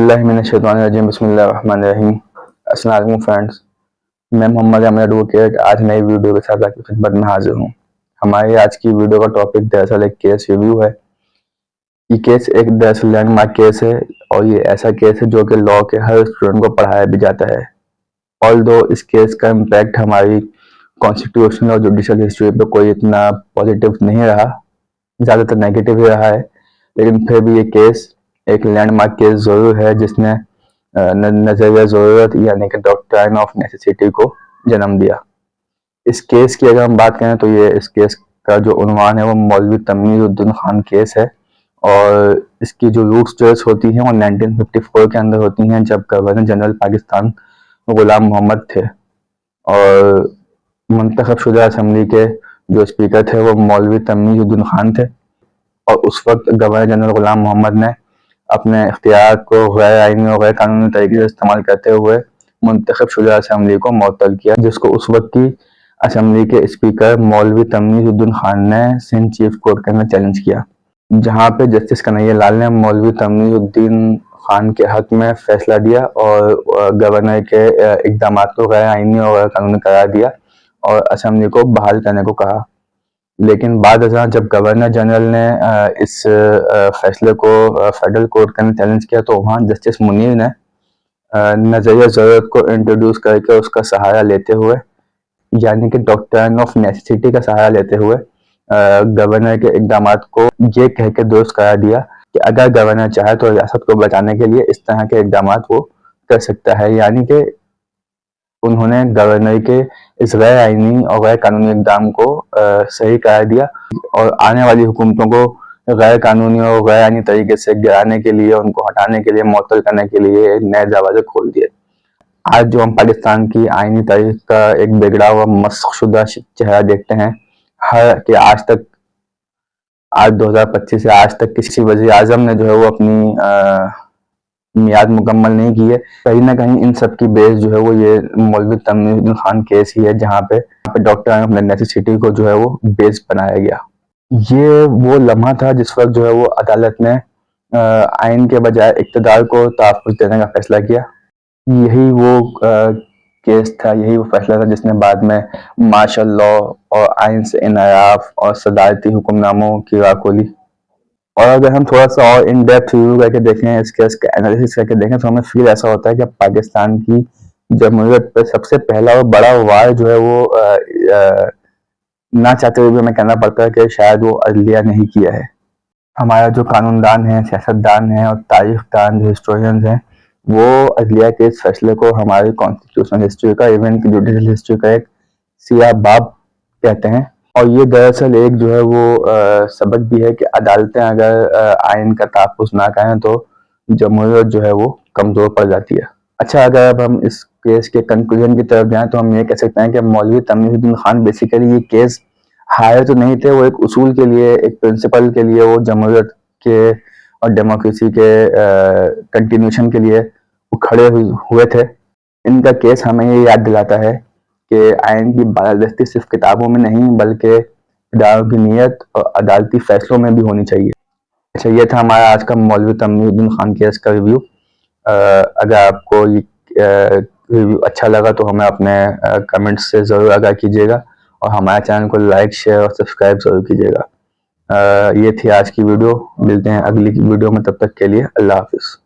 औज़ुबिल्लाहिमिनश्शैतानिर्रजीम बिस्मिल्लाहिर्रहमानिर्रहीम। अस्सलाम वालेकुम फ्रेंड्स, मैं मोहम्मद अहमद एडवोकेट आज नई वीडियो के साथ आपकी खिदमत में हाजिर हूँ। हमारी आज की वीडियो का टॉपिक दरअसल एक केस रिव्यू है। ये केस एक दरअसल लैंडमार्क केस है और ये ऐसा केस है जो कि लॉ के हर स्टूडेंट को पढ़ाया भी जाता है। ऑल्दो इस केस का इम्पैक्ट हमारी कॉन्स्टिट्यूशनल और जुडिशल हिस्ट्री पे कोई इतना पॉजिटिव नहीं रहा, ज़्यादातर नेगेटिव ही रहा है, लेकिन फिर भी ये केस एक लैंडमार्क केस ज़रूर है जिसने नज़रिया ज़रूरत यानी कि डॉक्ट्राइन ऑफ नेसेसिटी को जन्म दिया। इस केस की अगर हम बात करें तो इस केस का जो उन्वान है वो मौलवी तमीज़ुद्दीन खान केस है और इसकी जो रूट स्टेट्स होती हैं वो 1954 के अंदर होती हैं, जब गवर्नर जनरल पाकिस्तान गुलाम मोहम्मद थे और मुंतखब शुदा असम्बली के जो स्पीकर थे वो मौलवी तमीज़ुद्दीन खान थे। और उस वक्त गवर्नर जनरल गुलाम मोहम्मद ने अपने इख्तियार को गैर आइनी और गैर कानूनी तरीके से इस्तेमाल करते हुए मुंतखब शुदा असम्बली को मुअत्तल किया, जिसको उस वक्त की असम्बली के स्पीकर मौलवी तमीज़ुद्दीन खान ने सिंध चीफ कोर्ट के अंदर चैलेंज किया, जहां पे जस्टिस कन्हैया लाल ने मौलवी तमीज़ुद्दीन खान के हक में फैसला दिया और गवर्नर के इकदाम को गैर आइनी और गैर कानूनी करार दिया और असम्बली को बहाल करने को कहा। लेकिन बाद अज़ां जब गवर्नर जनरल ने इस फैसले को फेडरल कोर्ट के अंदर चैलेंज किया तो वहाँ जस्टिस मुनीर ने नज़रिया ज़रूरत को इंट्रोड्यूस करके उसका सहारा लेते हुए यानी कि डॉक्ट्राइन ऑफ नेसेसिटी का सहारा लेते हुए गवर्नर के इकदाम को ये कह के दुरुस्त करा दिया कि अगर गवर्नर चाहे तो रियासत को बचाने के लिए इस तरह के इकदाम वो कर सकता है। यानी कि उन्होंने गवर्नर के इस गैर आइनी और गैर कानूनी इकदाम को सही करार दिया और आने वाली हुकूमतों को गैर कानूनी और गैर आइनी तरीके से गिराने के लिए, उनको हटाने के लिए, मुअत्तल करने के लिए नए दरवाजे खोल दिए। आज जो हम पाकिस्तान की आइनी तारीख का एक बिगड़ा हुआ मस्ख़शुदा चेहरा देखते हैं, आज 2025 से आज तक किसी वज़ीर आज़म ने जो है वो अपनी मियाद मुकम्मल नहीं की है। कहीं ना कहीं इन सब की बेस जो है वो ये मौलवी तमीज़ुद्दीन खान केस ही है, जहाँ पे डॉक्ट्राइन ऑफ नेसेसिटी को जो है वो बेस बनाया गया। ये वो लम्हा था जिस वक्त जो है वो अदालत ने आइन के बजाय इक़्तिदार को तहफ़्फ़ुज़ देने का फैसला किया। यही वो केस था, यही वो फैसला था जिसने बाद में मार्शल लॉ और आइन से इनायाफ और सदारती हुक्मनामों की राह खोली। और अगर हम थोड़ा सा और इन डेप्थ रिव्यू करके देखें, इस केस का एनालिसिस करके देखें, तो हमें फील ऐसा होता है कि पाकिस्तान की जमहूरियत पर सबसे पहला और बड़ा वार जो है वो ना चाहते हुए भी हमें कहना पड़ता है कि शायद वो अदलिया ने ही किया है। हमारा जो कानूनदान है, सियासतदान है और तारीखदान जो हिस्टोरियंस हैं, वो अदलिया के इस फैसले को हमारी कॉन्स्टिट्यूशनल हिस्ट्री का, इवन की जुडिशल हिस्ट्री का एक सियाह बाब कहते हैं। और ये दरअसल एक जो है वो सबक भी है कि अदालतें अगर आइन का तहफ़्फ़ुज़ ना करें तो जमहूरियत जो है वो कमज़ोर पड़ जाती है। अच्छा, अगर अब हम इस केस के कंक्लूजन की तरफ जाएं तो हम ये कह सकते हैं कि मौलवी तमीज़ुद्दीन खान बेसिकली ये केस हारे तो नहीं थे, वो एक उसूल के लिए, एक प्रिंसिपल के लिए, वो जमहूरियत के और डेमोक्रेसी के कंटिन्यूशन के लिए वो खड़े हुए थे। इनका केस हमें ये याद दिलाता है कि आइन की बालादस्ती सिर्फ किताबों में नहीं बल्कि इदारों की नीयत और अदालती फैसलों में भी होनी चाहिए। अच्छा, ये था हमारा आज का मौलवी तमीज़ुद्दीन खान केस का रिव्यू। अगर आपको ये रिव्यू अच्छा लगा तो हमें अपने कमेंट्स से ज़रूर आगाह कीजिएगा और हमारे चैनल को लाइक, शेयर और सब्सक्राइब ज़रूर कीजिएगा। ये थी आज की वीडियो। मिलते हैं अगली वीडियो में, तब तक के लिए अल्लाह हाफ़िज़।